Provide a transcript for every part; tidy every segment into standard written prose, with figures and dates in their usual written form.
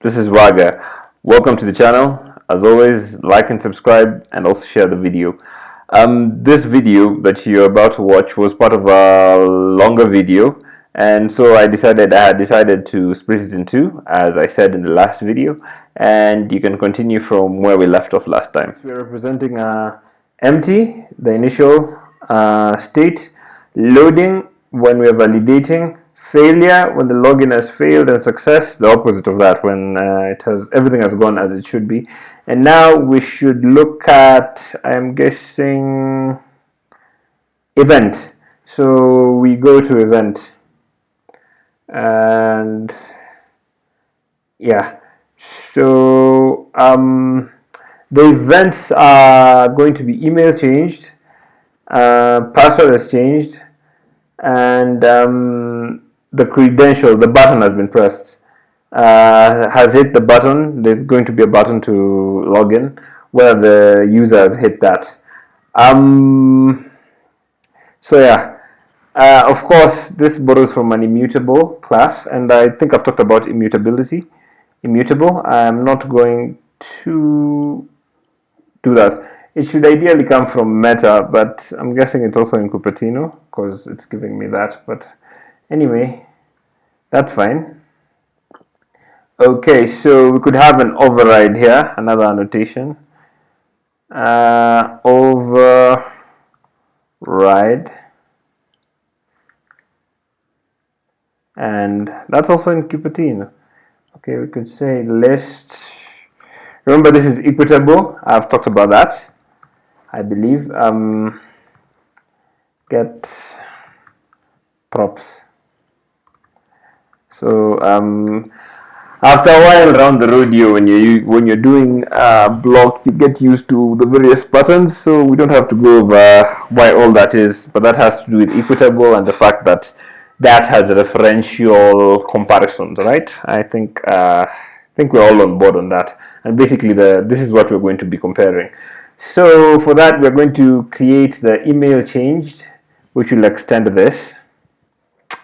This is Waga. Welcome to the channel. As always, like and subscribe and also share the video. This video that you're about to watch was part of a longer video, and so I had decided to split it in two, as I said in the last video, and you can continue from where we left off last time. So we're representing empty, the initial state, loading when we're validating, failure when the login has failed, and success, the opposite of that, when everything has gone as it should be. And now we should look at, I'm guessing, event. So we go to event, and yeah, so the events are going to be email changed, password has changed, and the credential, the button has been pressed, has hit the button. There's going to be a button to log in where the user has hit that. So yeah, of course this borrows from an immutable class, and I think I've talked about immutability. Immutable, I'm not going to do that. It should ideally come from Meta, but I'm guessing it's also in Cupertino because it's giving me that. But anyway, that's fine. Okay, so we could have an override here, another annotation. Override. And that's also in Cupertino. Okay, we could say list. Remember, this is equitable. I've talked about that, I believe. Get props. So after a while around the rodeo, when you're doing block, you get used to the various patterns. So we don't have to go over why all that is, but that has to do with equitable and the fact that that has referential comparisons, right? I think we're all on board on that. And basically, this is what we're going to be comparing. So for that, we're going to create the email changed, which will extend this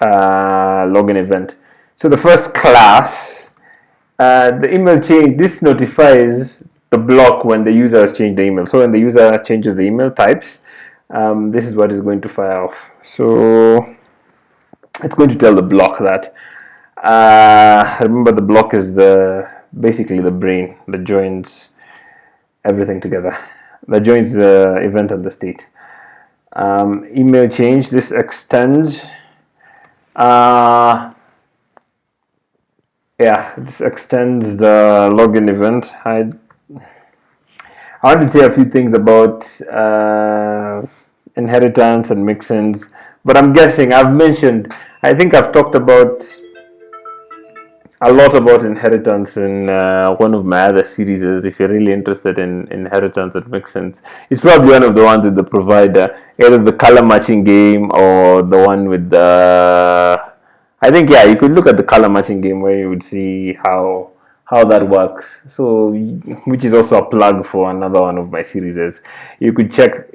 login event. So the first class, the email change, this notifies the block when the user has changed the email. So when the user changes the email types, this is what is going to fire off. So it's going to tell the block that. Remember, the block is basically the brain that joins everything together, that joins the event and the state. Email change, this extends. This extends the login event. I want to say a few things about inheritance and mixins, but I'm guessing I think I've talked about a lot about inheritance in one of my other series. If you're really interested in inheritance and mixins, it's probably one of the ones with the provider, either the color matching game or the one with the, I think, yeah, you could look at the color matching game where you would see how that works. So, which is also a plug for another one of my series. You could check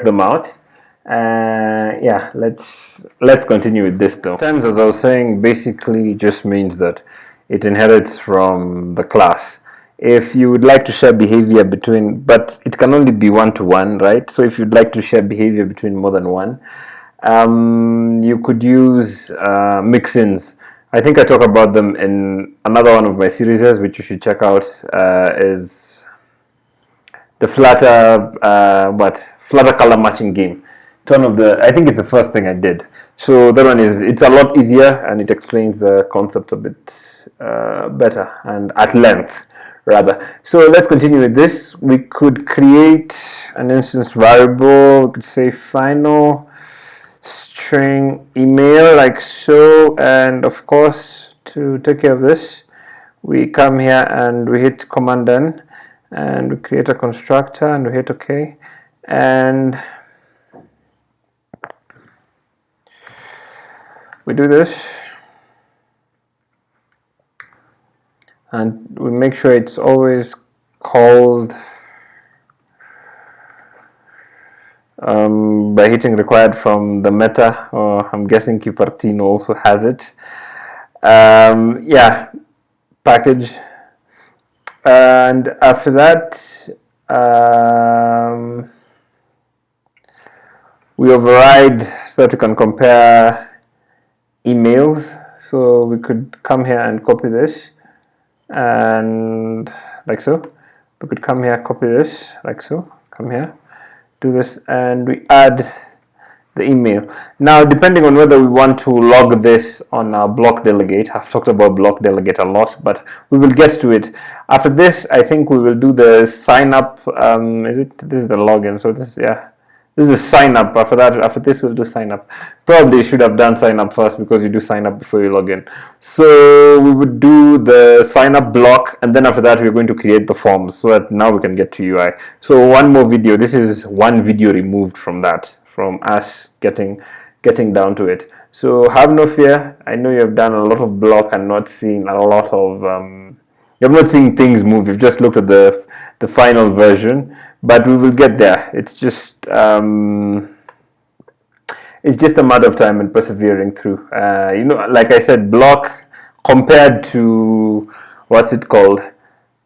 them out. Yeah, let's continue with this though. Times, as I was saying, basically just means that it inherits from the class. If you would like to share behavior between, but it can only be one-to-one, right? So if you'd like to share behavior between more than one, you could use mix-ins. I think I talk about them in another one of my series, which you should check out, is the Flutter color matching game. It's one of the, I think it's the first thing I did. So that one it's a lot easier, and it explains the concept a bit better and at length, rather. So let's continue with this. We could create an instance variable. We could say final string email, like so. And of course, to take care of this, we come here and we hit Command N, and we create a constructor, and we hit OK, and we do this, and we make sure it's always called by hitting required from the meta, or I'm guessing Cupertino also has it. Yeah, package And after that, we override so that we can compare emails. So we could come here and copy this, and like so. We could come here, copy this, like so. Come here, do this, and we add the email. Now, depending on whether we want to log this on our BLoC delegate, I've talked about BLoC delegate a lot, but we will get to it. After this, I think we will do the sign up. This is the login, so this is sign up. After this, we'll do sign up. Probably should have done sign up first because you do sign up before you log in. So we would do the sign up block, and then after that, we're going to create the forms so that now we can get to UI. So one more video. This is one video removed from that, from us getting down to it. So have no fear. I know you have done a lot of BLoC and not seen a lot of you have not seen things move. You've just looked at the final version, but we will get there. It's just a matter of time and persevering through. Like I said, BLoC compared to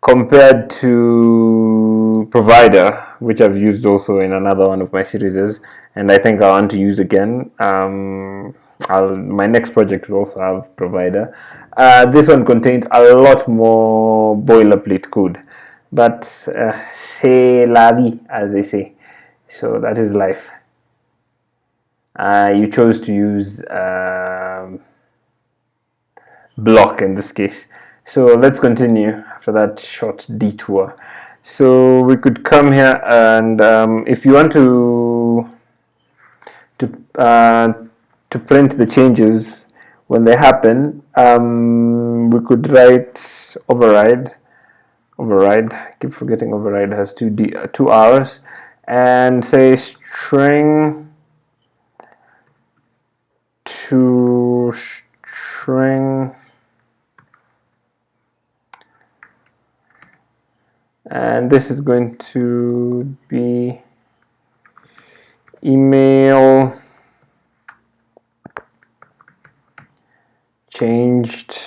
compared to Provider, which I've used also in another one of my series, and I think I want to use again. My next project will also have Provider. This one contains a lot more boilerplate code, but c'est la vie, as they say. So that is life. You chose to use BLoC in this case. So let's continue after that short detour. So we could come here, and if you want to print the changes when they happen, we could write override. I keep forgetting override has two R's, and say string to string, and this is going to be email changed,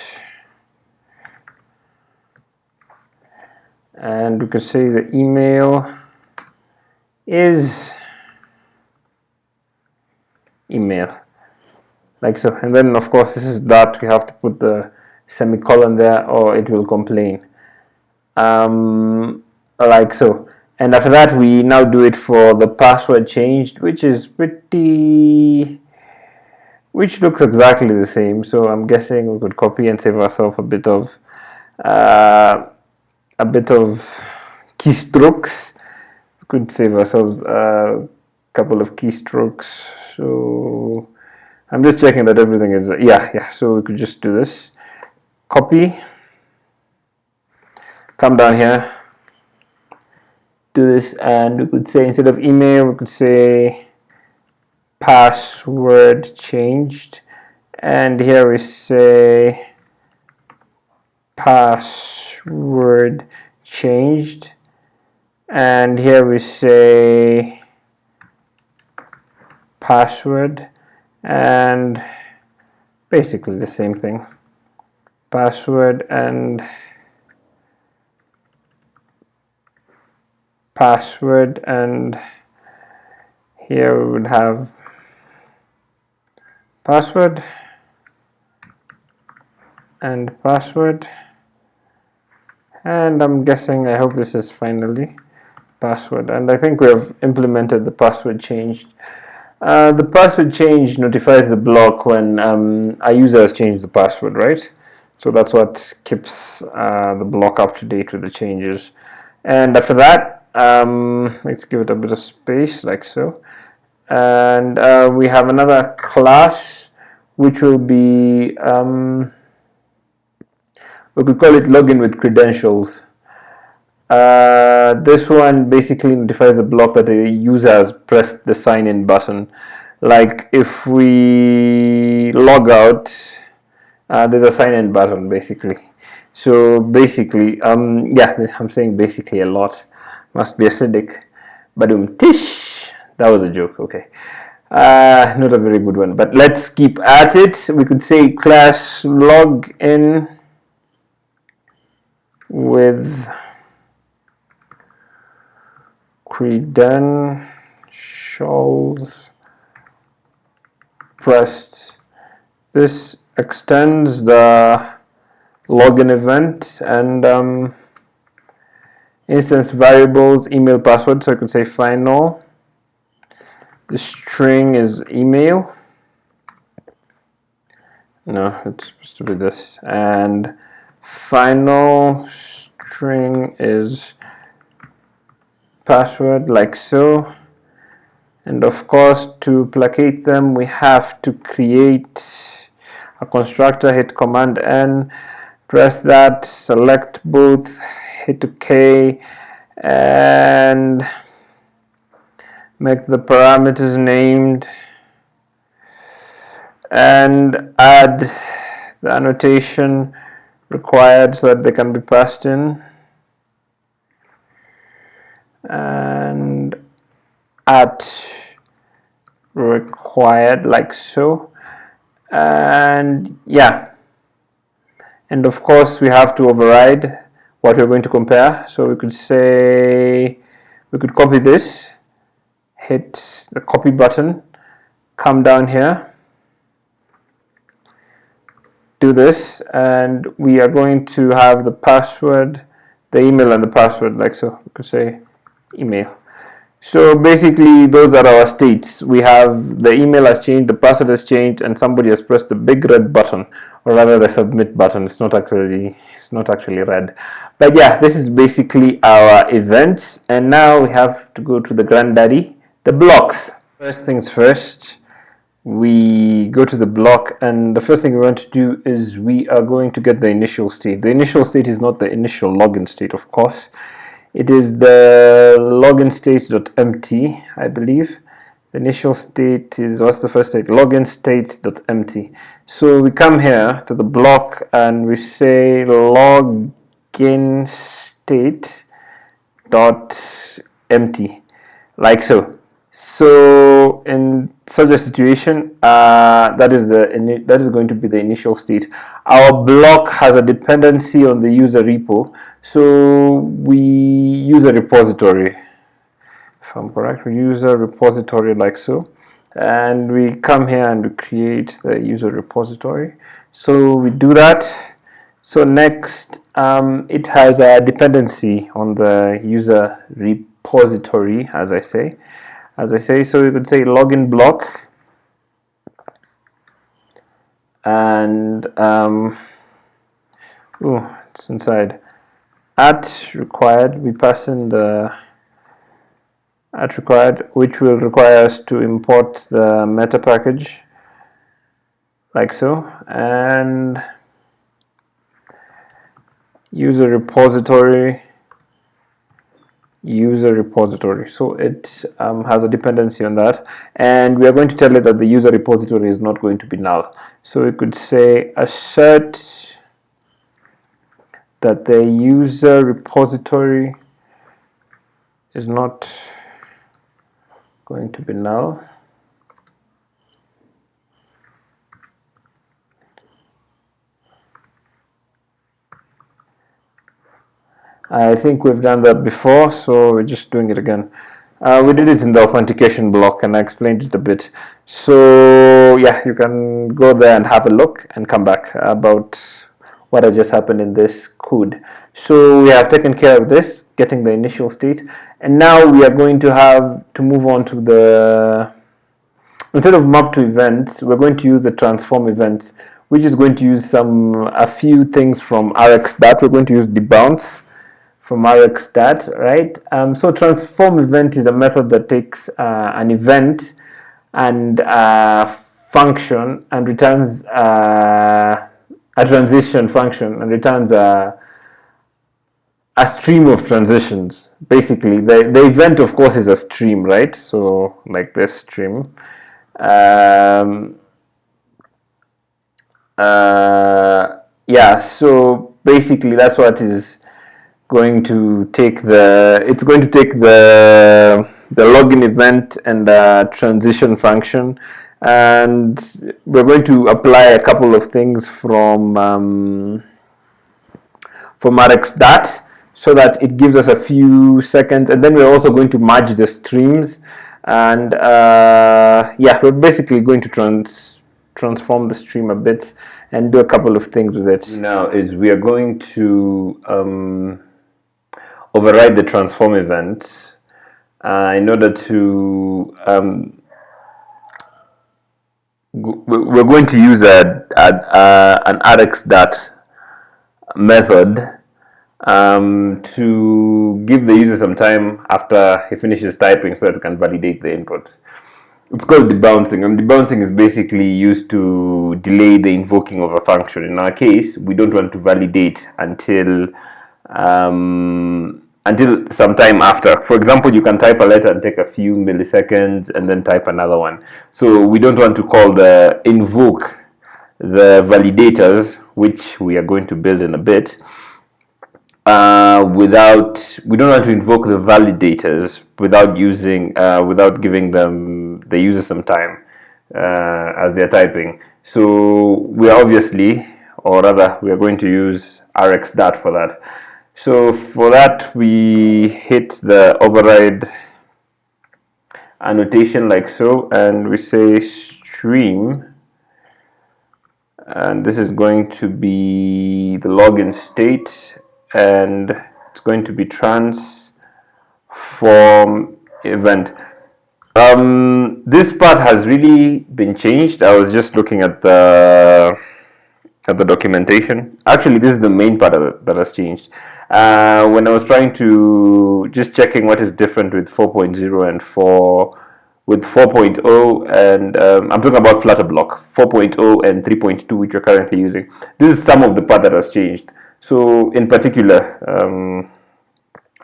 and we could say the email is email, like so. And then of course this is dot, we have to put the semicolon there or it will complain, like so. And after that, we now do it for the password changed, which looks exactly the same. So I'm guessing we could copy and save ourselves a bit of keystrokes. We could save ourselves a couple of keystrokes. So I'm just checking that everything is so we could just do this, copy, come down here, do this, and we could say, instead of email, we could say password changed, and here we say password changed, and here we say password, and basically the same thing, password and password, and here we would have password and password, and I'm guessing, I hope this is finally password, and I think we have implemented the password changed. The password change notifies the BLoC when a user has changed the password, right? So that's what keeps the BLoC up to date with the changes. And after that, let's give it a bit of space, like so. And we have another class which will be, we could call it login with credentials. This one basically notifies the BLoC that the user has pressed the sign in button. Like if we log out, there's a sign in button basically. So basically, I'm saying basically a lot. Must be acidic. Badum tish. That was a joke. Okay. Not a very good one, but let's keep at it. We could say class login with credentials pressed. This extends the login event and instance variables, email, password. So I could say final. The string is email. No, it's supposed to be this. And final string is password, like so. And of course, to placate them, we have to create a constructor, hit Command N, press that, select both, hit OK, and make the parameters named, and add the annotation required so that they can be passed in, and at required, like so. And yeah, and of course we have to override what we're going to compare. So we could say, we could copy this, hit the copy button, come down here, do this, and we are going to have the password, the email and the password, like so. We could say email. So basically those are our states. We have the email has changed, the password has changed, and somebody has pressed the big red button, or rather the submit button. It's not actually red. But yeah, this is basically our events, and now we have to go to the granddaddy, the blocks. First things first, we go to the block, and the first thing we want to do is we are going to get the initial state. The initial state is not the initial login state, of course. It is the login state.empty, I believe. The initial state is, what's the first state? Login state.empty. So we come here to the block and we say login state.empty, like so. So in such a situation, that is going to be the initial state. Our block has a dependency on the user repo, so we use a repository. If I'm correct, we use a repository like so, and we come here and we create the user repository. So we do that. So next, it has a dependency on the user repository, as I say. So we could say Login Bloc, and it's inside at required. We pass in the at required, which will require us to import the meta package, like so, and user repository. So it has a dependency on that, and we are going to tell it that the user repository is not going to be null. So we could say assert that the user repository is not going to be null. I think we've done that before, so we're just doing it again. We did it in the authentication block, and I explained it a bit. So yeah, you can go there and have a look and come back about what has just happened in this code. So we have taken care of this, getting the initial state, and now we are going to have to move on to the, instead of map to events, we're going to use the transform events, which is going to use a few things from rxstat. We're going to use debounce from rxstat, right? So transform event is a method that takes an event and a function and returns a transition function and returns a stream of transitions. Basically, the event, of course, is a stream, right? So like this stream. Yeah, so basically that's what is going to take the login event and the transition function, and we're going to apply a couple of things from rxstat. so that it gives us a few seconds, and then we're also going to merge the streams, and yeah, we're basically going to transform the stream a bit and do a couple of things with it. Now is we are going to override the transform event in order to we're going to use an rx.dat method to give the user some time after he finishes typing so that we can validate the input. It's called debouncing, and debouncing is basically used to delay the invoking of a function. In our case, we don't want to validate until some time after. For example, you can type a letter and take a few milliseconds and then type another one. So we don't want to call the invoke the validators, which we are going to build in a bit, we don't want to invoke the validators without giving the user some time as they're typing. So we are we are going to use rx.dat for that. So for that, we hit the override annotation like so, and we say stream, and this is going to be the login state, and it's going to be transform event. This part has really been changed. I was just looking at the documentation. Actually, this is the main part of it that has changed. When I was trying to checking what is different with 4.0 and 4.0, and I'm talking about Flutter BLoC 4.0 and 3.2, which we're currently using. This is some of the part that has changed. So in particular,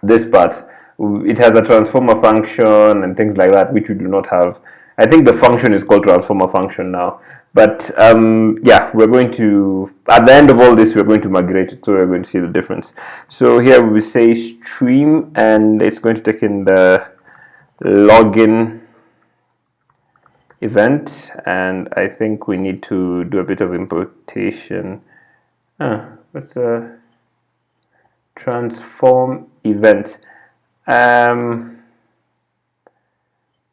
this part, it has a transformer function and things like that, which we do not have. I think the function is called transformer function now. But yeah, we're going to, at the end of all this, we're going to migrate it, so we're going to see the difference. So here we say stream, and it's going to take in the login event, and I think we need to do a bit of importation. What's a transform event?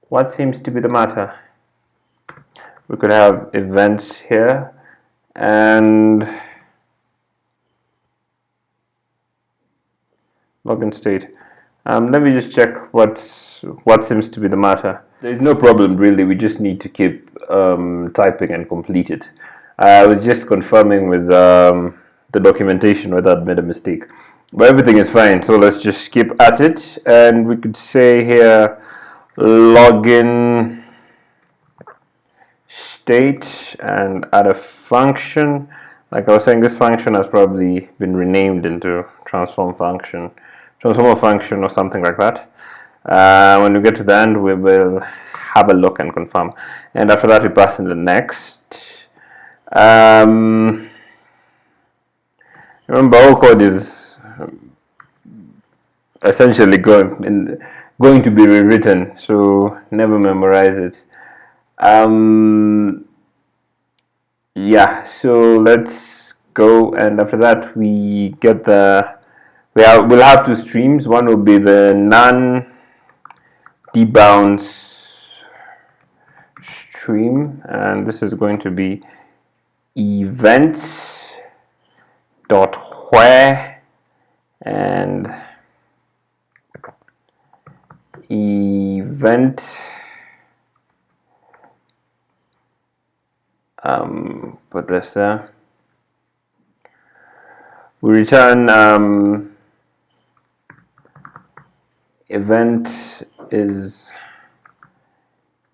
What seems to be the matter? We could have events here, and login state. Let me just check what seems to be the matter. There's no problem really. We just need to keep typing and complete it. I was just confirming with the documentation whether I'd made a mistake, but everything is fine. So let's just keep at it, and we could say here login state and add a function. Like I was saying, this function has probably been renamed into transformer function or something like that. When we get to the end, we will have a look and confirm, and after that we pass in the next. Remember, all code is essentially going to be rewritten, so never memorize it. Yeah, so let's go, and after that we get we'll have two streams. One will be the non-debounce stream, and this is going to be events.where and event put this there. We return event is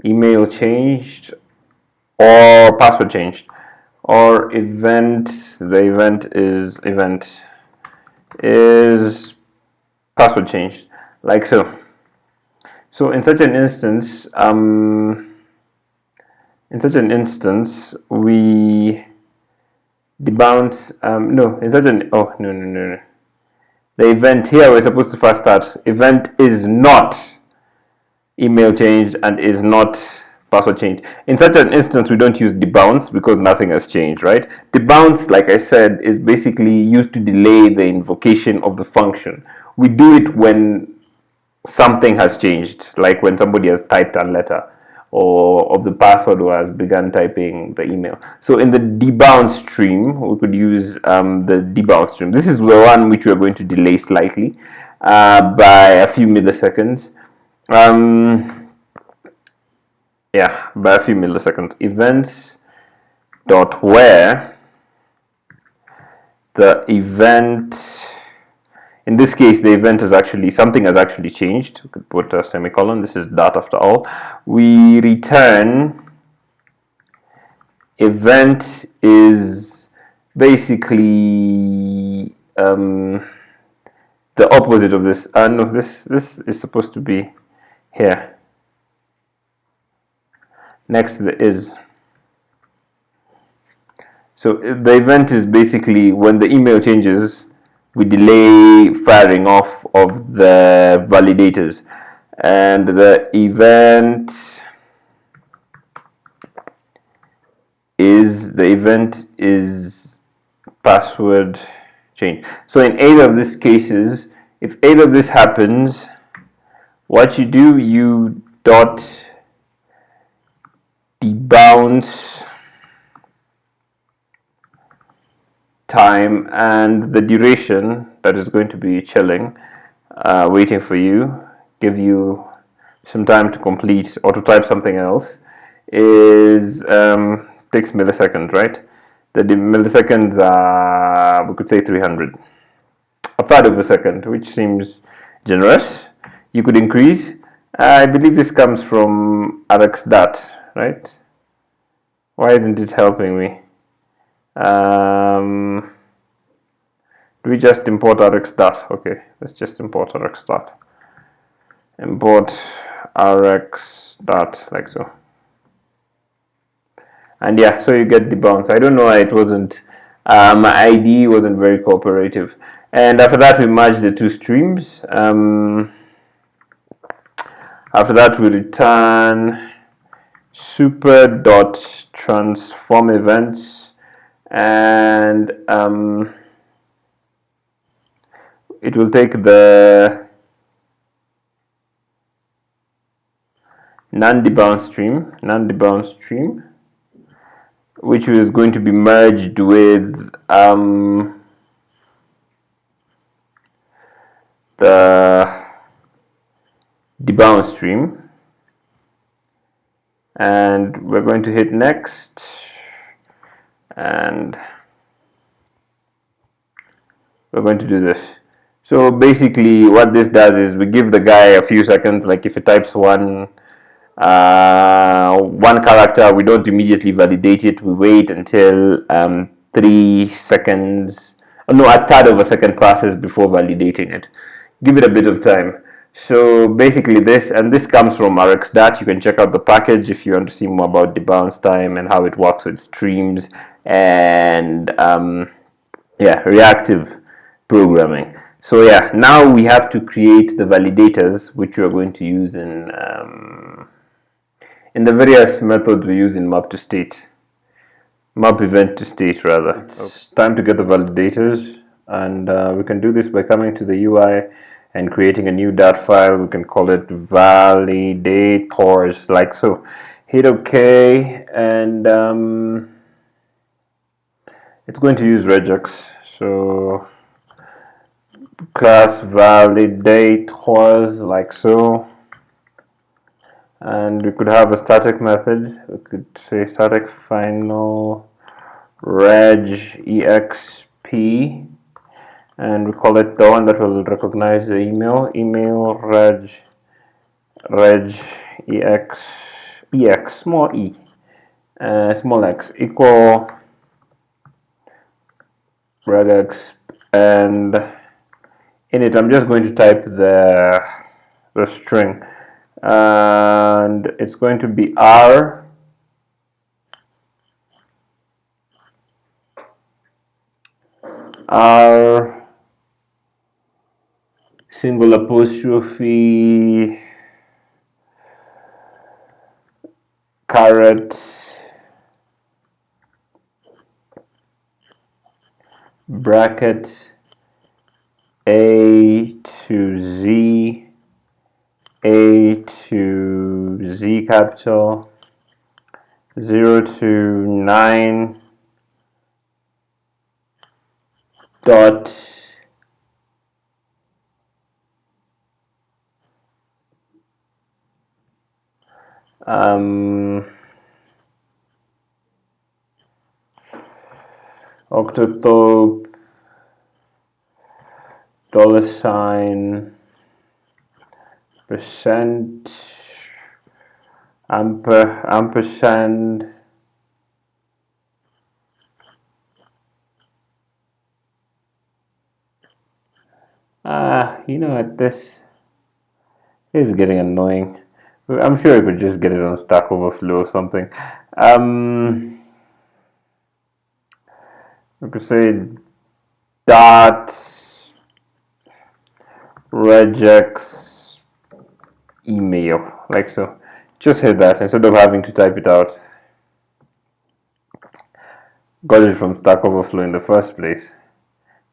email changed or password changed, or the event is password changed, like so. So in such an instance, we debounce. The event here we're supposed to first start. Event is not email changed and is not password change. In such an instance, we don't use debounce because nothing has changed, right? Debounce, like I said, is basically used to delay the invocation of the function. We do it when something has changed, like when somebody has typed a letter or of the password or has begun typing the email. So in the debounce stream, we could use the debounce stream. This is the one which we are going to delay slightly by a few milliseconds. Yeah, by a few milliseconds. Events dot where the event, in this case the event is actually, something has actually changed. We could put a semicolon. This is dot after all. We return event is basically the opposite of this. No, this is supposed to be here next to the is. So the event is basically when the email changes, we delay firing off of the validators, and the event is password change. So in either of these cases, if either of this happens, what you do, you dot debounce time and the duration that is going to be chilling, waiting for you, give you some time to complete or to type something else, is takes milliseconds, right? The milliseconds are, we could say 300, a third of a second, which seems generous. You could increase. I believe this comes from RxDat, right? Why isn't it helping me? Do we just import RxDat? Okay, let's just import RxDat. Import RxDat like so. And yeah, so you get the bounce. I don't know why it wasn't, my ID wasn't very cooperative. And after that, we merge the two streams. After that, we return super.transform events, and it will take the non-debounce stream, which is going to be merged with the debounce stream, and we're going to hit next, and we're going to do this. So basically what this does is we give the guy a few seconds. Like if he types one character, we don't immediately validate it. We wait until 3 seconds, no, a third of a second passes before validating it. Give it a bit of time. So basically this, and this comes from RxDat. You can check out the package if you want to see more about debounce time and how it works with streams and yeah, reactive programming. So yeah, now we have to create the validators which we are going to use in the various methods we use in map event to state rather. It's time to get the validators, and we can do this by coming to the UI and creating a new .dat file. We can call it validators like so. Hit OK, and it's going to use regex. So class validators like so, and we could have a static method. We could say static final reg exp, and we call it the one that will recognize the email reg ex small e small x equal regex, and in it I'm just going to type the string, and it's going to be r single apostrophe caret bracket a to z, a to z capital, 0 to 9 dot octothorpe $, percent, ampersand, you know what, this is getting annoying. I'm sure I could just get it on Stack Overflow or something. We could say dot regex email, like so. Just hit that instead of having to type it out. Got it from Stack Overflow in the first place.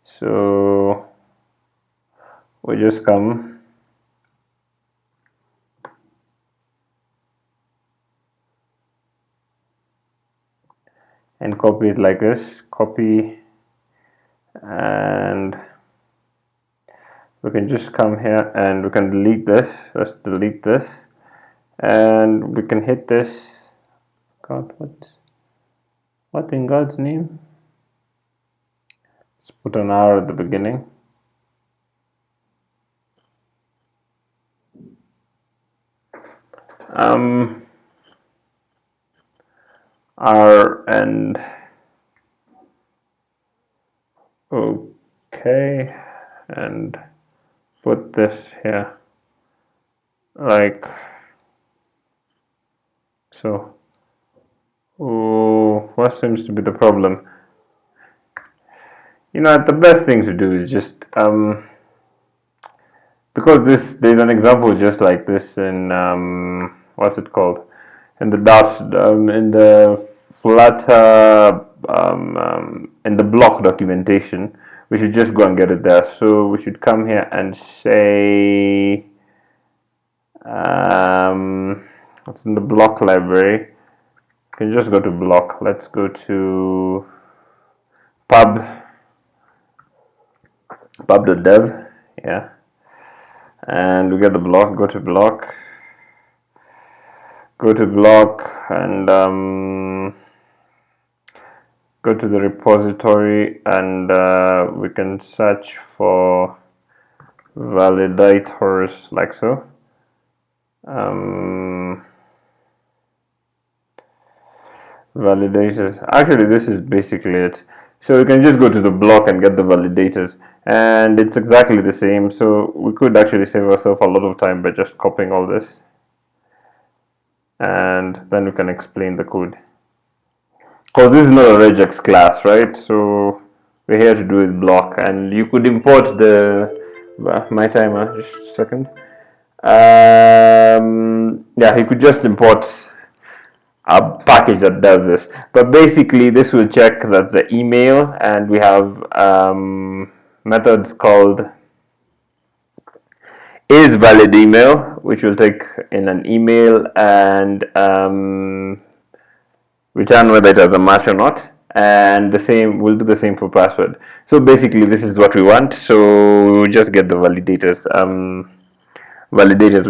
So we just come and copy it like this, copy, and we can just come here and we can delete this. Let's delete this, and we can hit this. God, what in God's name? Let's put an R at the beginning. R and okay, and put this here like so. Oh, what seems to be the problem? You know, the best thing to do is just because there's an example just like this in what's it called, in the dots in the Flutter in the BLoC documentation. We should just go and get it there. So we should come here and say it's in the BLoC library. You can just go to BLoC. Let's go to pub.dev, yeah, and we get the BLoC. Go to BLoC, and go to the repository, and we can search for validators like so. Validators. Actually, this is basically it. So you can just go to the BLoC and get the validators, and it's exactly the same. So we could actually save ourselves a lot of time by just copying all this, and then we can explain the code. Because this is not a regex class, right? So we're here to do with BLoC, and you could import the my timer. Just a second. Yeah, you could just import a package that does this, but basically this will check that the email, and we have methods called is valid email, which will take in an email and return whether it has a match or not, and the same will do the same for password. So basically this is what we want, so we'll just get the validators. We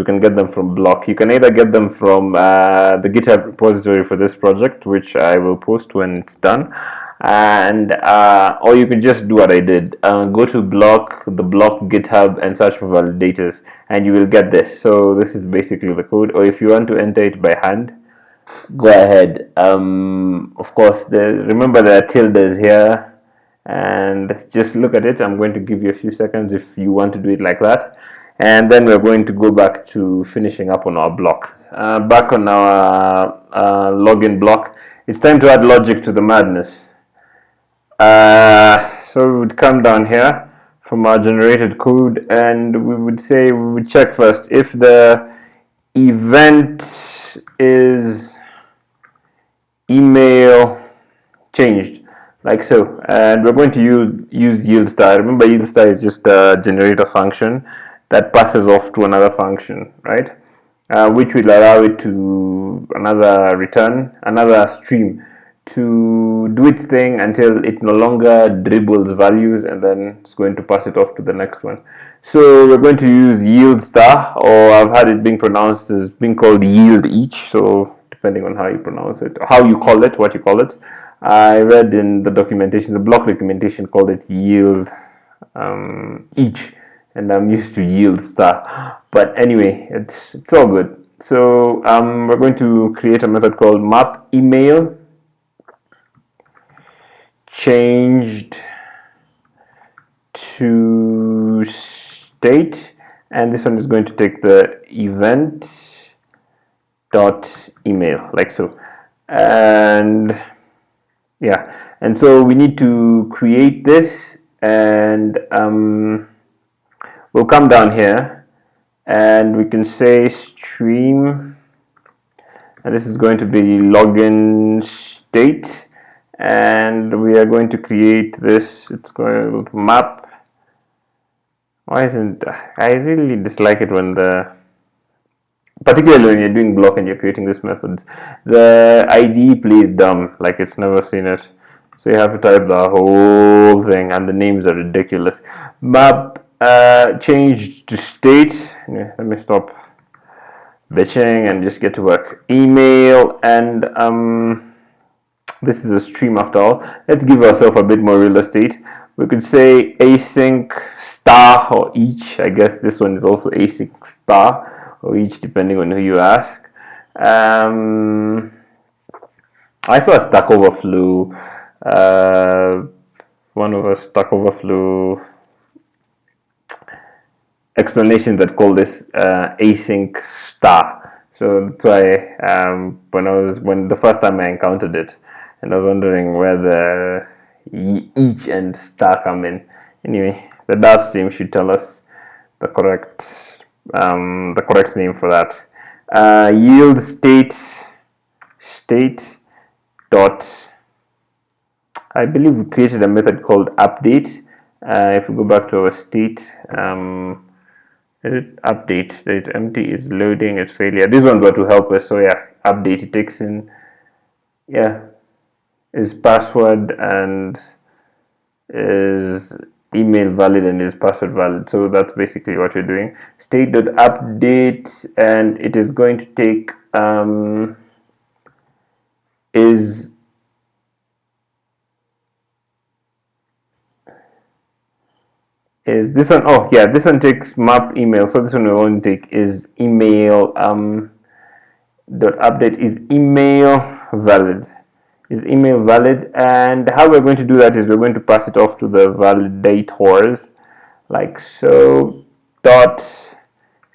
can get them from BLoC. You can either get them from the GitHub repository for this project, which I will post when it's done, and or you can just do what I did, go to BLoC, the BLoC GitHub, and search for validators, and you will get this. So this is basically the code, or if you want to enter it by hand, go ahead. Of course, remember there are tildes here, and just look at it. I'm going to give you a few seconds if you want to do it like that. And then we're going to go back to finishing up on our BLoC. Back on our login block, it's time to add logic to the madness. So we would come down here from our generated code, and we would check first if the event is email changed, like so. And we're going to use yield star. Remember, yield star is just a generator function that passes off to another function, right? Which will allow it to return another stream to do its thing until it no longer dribbles values, and then it's going to pass it off to the next one. So we're going to use yield star, or I've had it being pronounced as being called yield each. So depending on how you pronounce it, how you call it, what you call it. I read in the documentation, the BLoC documentation called it yield each, and I'm used to yield star. But anyway, it's all good. So we're going to create a method called map email changed to state, and this one is going to take the event dot email, like so. And yeah, and so we need to create this, and we'll come down here and we can say stream, and this is going to be login state, and we are going to create this. It's going to map. Why isn't, I really dislike it when particularly when you're doing BLoC and you're creating this method, the IDE plays dumb, like it's never seen it. So you have to type the whole thing, and the names are ridiculous. Map changed to state. Yeah, let me stop bitching and just get to work. Email, and this is a stream after all. Let's give ourselves a bit more real estate. We could say async star or each. I guess this one is also async star or each, depending on who you ask. I saw a Stack Overflow, one of a Stack Overflow explanation that called this async star. So that's why when the first time I encountered it, and I was wondering where the each and star come in. Anyway, the Dash team should tell us the correct name for that. Yield state dot. I believe we created a method called update. If we go back to our state, is it update? It's empty, it's loading, it's failure. These ones were to help us. So yeah, update. It takes in, yeah, is password and is email valid and is password valid. So that's basically what we're doing. State.update, and it is going to take is this one. Oh yeah, this one takes map email. So this one we won't take is email dot update is email valid. Is email valid, and how we're going to do that is we're going to pass it off to the validators, like so. Dot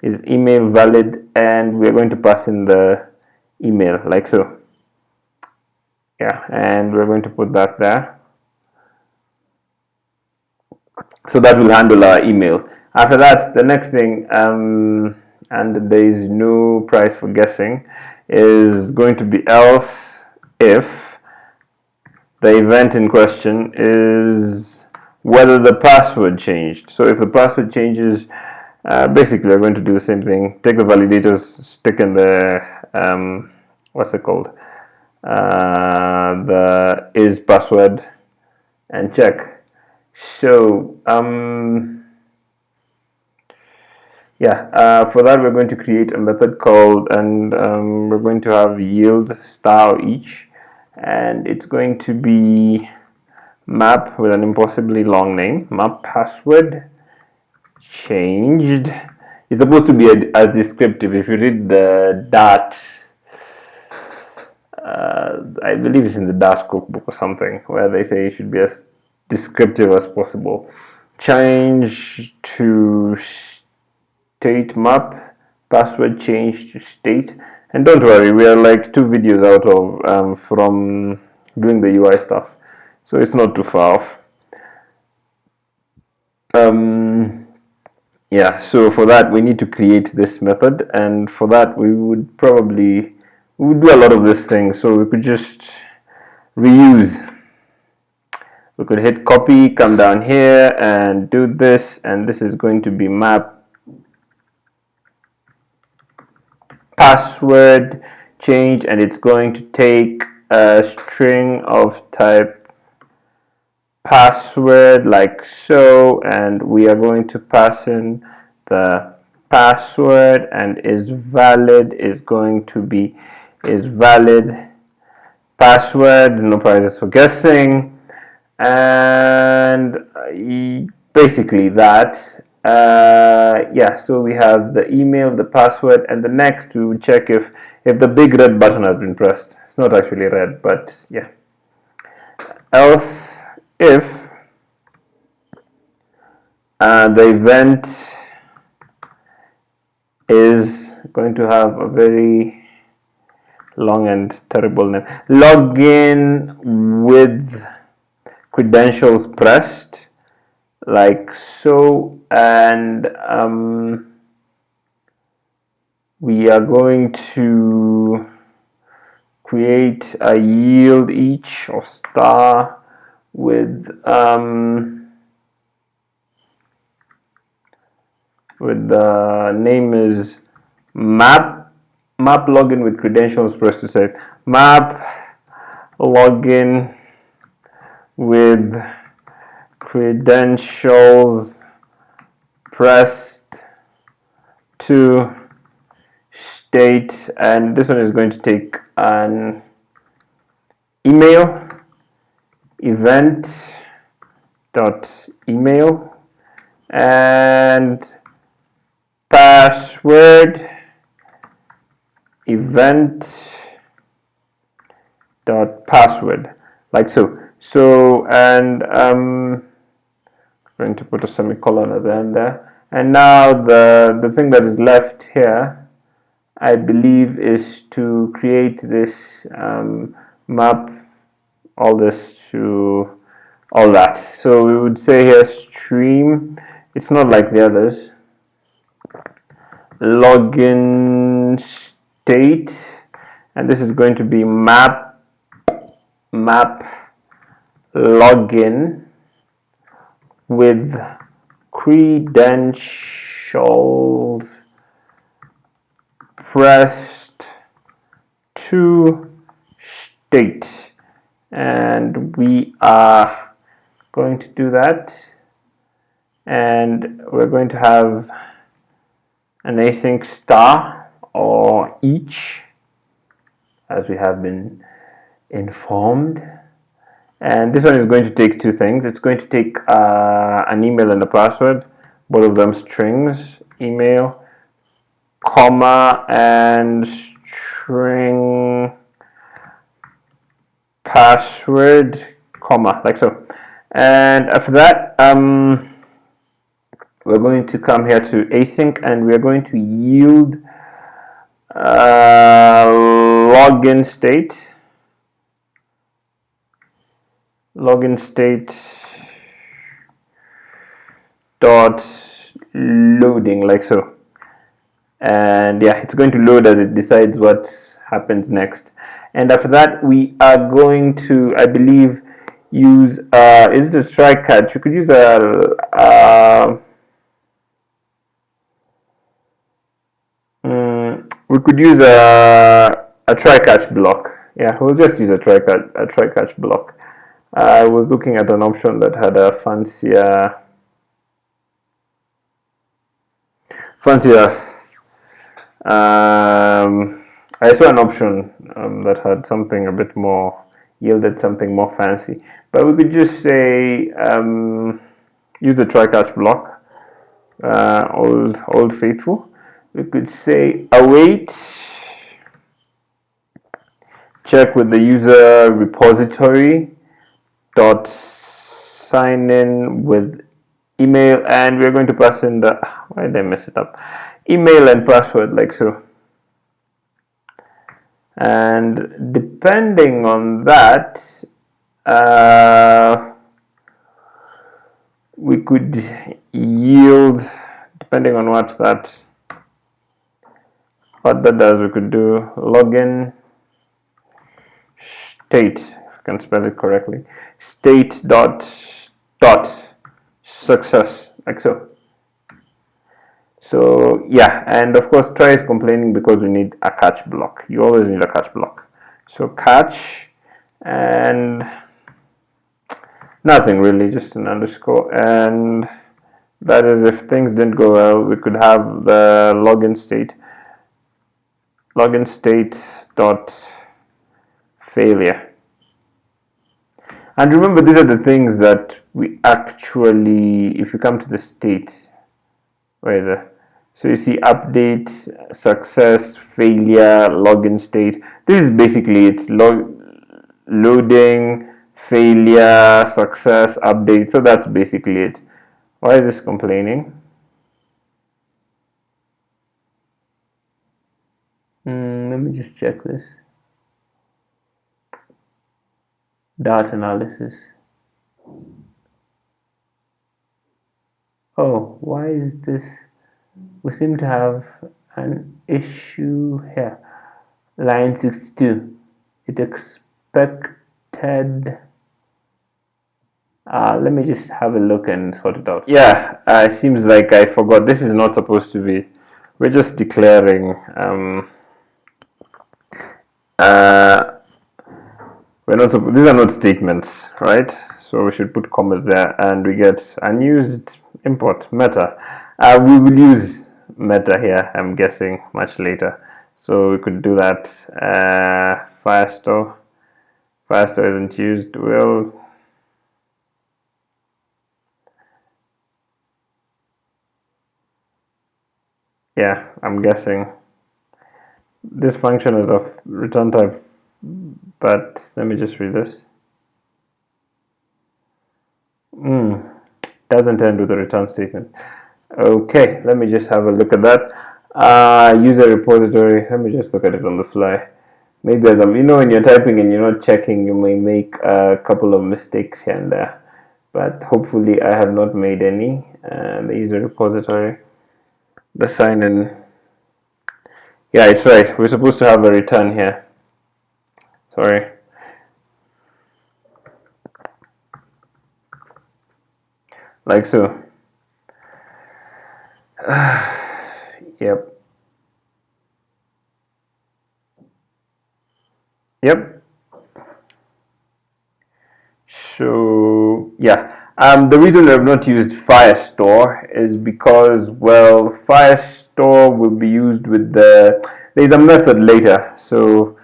is email valid, and we're going to pass in the email, like so. Yeah, and we're going to put that there. So that will handle our email. After that, the next thing, and there is no price for guessing, is going to be else if the event in question is whether the password changed. So if the password changes, basically we're going to do the same thing. Take the validators, stick in the what's it called? The is password, and check. So yeah, for that we're going to create a method called, and we're going to have yield star each, and it's going to be map with an impossibly long name, map password changed. It's supposed to be as descriptive. If you read the Dart, I believe it's in the Dart cookbook or something, where they say it should be as descriptive as possible. Change to state map, password change to state. And don't worry, we are like 2 videos out of from doing the UI stuff, so it's not too far off. Yeah, so for that we need to create this method, and for that we would do a lot of this thing. So we could just reuse. We could hit copy, come down here and do this, and this is going to be map password change, and it's going to take a string of type password like so, and we are going to pass in the password, and is valid is going to be is valid password, no prizes for guessing, and basically that. Yeah, so we have the email, the password, and the next we would check if the big red button has been pressed. It's not actually red, but yeah. Else if the event is going to have a very long and terrible name. Login with credentials pressed, like so, and we are going to create a yield each or star with the name is map login with credentials pressed to say map login with credentials pressed to state, and this one is going to take an email event dot email and password event dot password, like so. So, and going to put a semicolon at the end there, and now the thing that is left here, I believe, is to create this map all this to all that. So we would say here stream, it's not like the others, login state, and this is going to be map login with credentials pressed to state, and we are going to do that, and we're going to have an async star or each, as we have been informed. And this one is going to take two things. It's going to take an email and a password, both of them strings, email, comma, and string password, comma, like so. And after that, we're going to come here to async, and we're going to yield login state dot loading, like so. And yeah, it's going to load as it decides what happens next. And after that, we are going to, I believe, use is it a try catch? You could use we could use a try catch block. Yeah, we'll just use a try catch block. I was looking at an option that had a fancier I saw an option that had something a bit more, yielded something more fancy, but we could just say use the try catch block, old faithful. We could say await, check with the user repository dot sign in with email, and we're going to pass in the, why did I mess it up, email and password, like so. And depending on that, we could yield, depending on what that does, we could do login state, can spell it correctly, state dot success, like so. So yeah, and of course try is complaining because we need a catch block. You always need a catch block. So catch, and nothing really, just an underscore, and that is if things didn't go well, we could have the login state dot failure. And remember, these are the things that we actually, if you come to the state, where is it? So you see update, success, failure, login state. This is basically it. Loading, failure, success, update. So that's basically it. Why is this complaining? Let me just check this. Data analysis. Oh, why is this? We seem to have an issue here. Line 62. It expected. Let me just have a look and sort it out. Yeah, it seems like I forgot. This is not supposed to be. We're just declaring. We're not. These are not statements, right? So we should put commas there, and we get unused import meta. We will use meta here, I'm guessing, much later. So we could do that. Firestore isn't used. Well, yeah, I'm guessing this function is of return type, but let me just read this. Doesn't end with a return statement. Okay, let me just have a look at that. User repository. Let me just look at it on the fly. Maybe as when you're typing and you're not checking, you may make a couple of mistakes here and there. But hopefully, I have not made any. The user repository, the sign in. Yeah, it's right. We're supposed to have a return here. Sorry. Like so. Yep. So yeah, the reason I've not used Firestore is because, well, Firestore will be used with there's a method later. So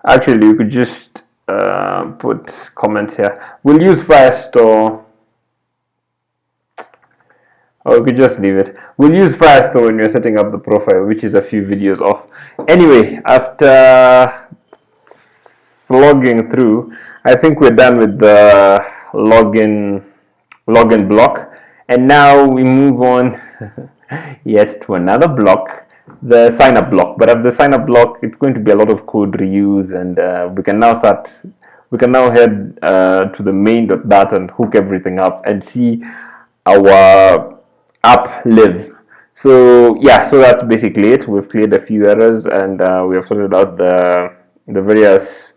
actually, you could just put comments here. We'll use Firestore. Or we could just leave it. We'll use Firestore when you're setting up the profile, which is a few videos off. Anyway, after logging through, I think we're done with the login block. And now we move on yet to another block, the sign up block. But at the sign up block, it's going to be a lot of code reuse, and we can now head to the main.data and hook everything up and see our app live. So yeah, so that's basically it. We've cleared a few errors, and we have sorted out the various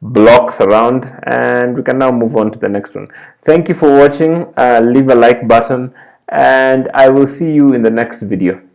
blocks around, and we can now move on to the next one. Thank you for watching. Leave a like button, and I will see you in the next video.